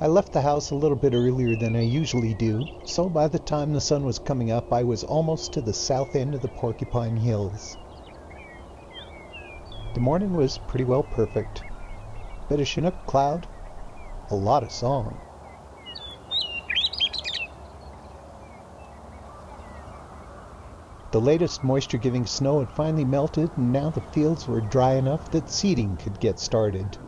I left the house a little bit earlier than I usually do, so by the time the sun was coming up, I was almost to the south end of the Porcupine Hills. The morning was pretty well perfect. Bit of Chinook cloud, a lot of song. The latest moisture-giving snow had finally melted, and now the fields were dry enough that seeding could get started.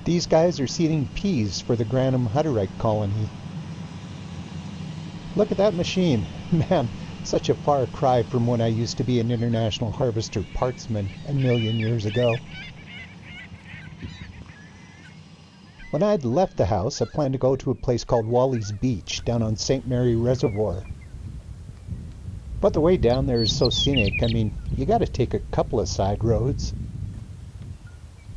These guys are seeding peas for the Granum Hutterite colony. Look at that machine. Man, such a far cry from when I used to be an International Harvester partsman a million years ago. When I had left the house, I planned to go to a place called Wally's Beach down on St. Mary Reservoir. But the way down there is so scenic, I mean, you gotta take a couple of side roads.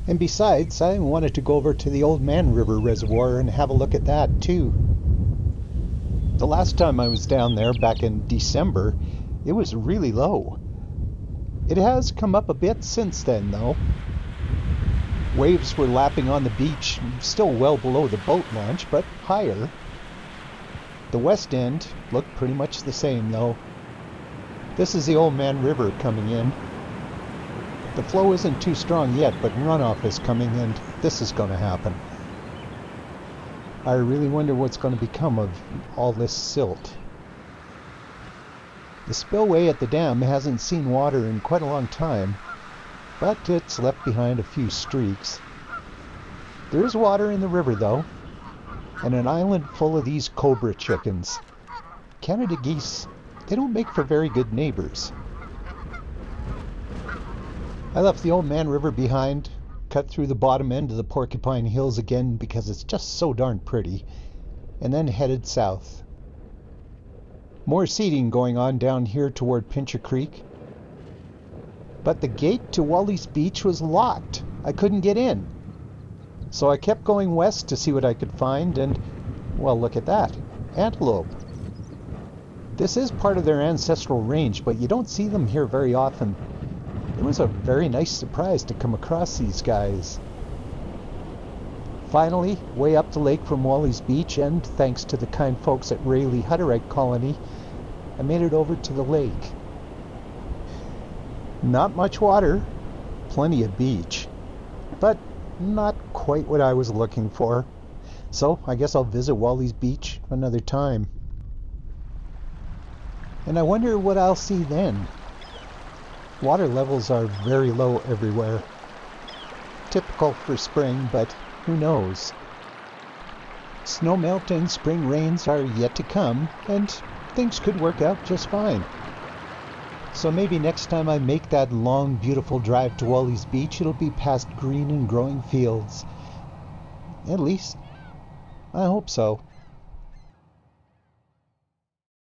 And besides, I wanted to go over to the Old Man River Reservoir and have a look at that too. The last time I was down there, back in December, it was really low. It has come up a bit since then, though. Waves were lapping on the beach, still well below the boat launch, but higher. The west end looked pretty much the same, though. This is the Old Man River coming in. The flow isn't too strong yet, but runoff is coming, and this is going to happen. I really wonder what's going to become of all this silt. The spillway at the dam hasn't seen water in quite a long time, but it's left behind a few streaks. There is water in the river, though, and an island full of these cobra chickens. Canada geese, they don't make for very good neighbors. I left the Old Man River behind, cut through the bottom end of the Porcupine Hills again because it's just so darn pretty, and then headed south. More seeding going on down here toward Pincher Creek. But the gate to Wally's Beach was locked. I couldn't get in. So I kept going west to see what I could find, and, well, look at that. Antelope. This is part of their ancestral range, but you don't see them here very often. It was a very nice surprise to come across these guys. Finally, way up the lake from Wally's Beach, and thanks to the kind folks at Rayleigh Hutterite Colony, I made it over to the lake. Not much water, plenty of beach, but not quite what I was looking for. So I guess I'll visit Wally's Beach another time. And I wonder what I'll see then. Water levels are very low everywhere. Typical for spring, but who knows? Snowmelt and spring rains are yet to come, and things could work out just fine. So maybe next time I make that long, beautiful drive to Wally's Beach, it'll be past green and growing fields. At least, I hope so.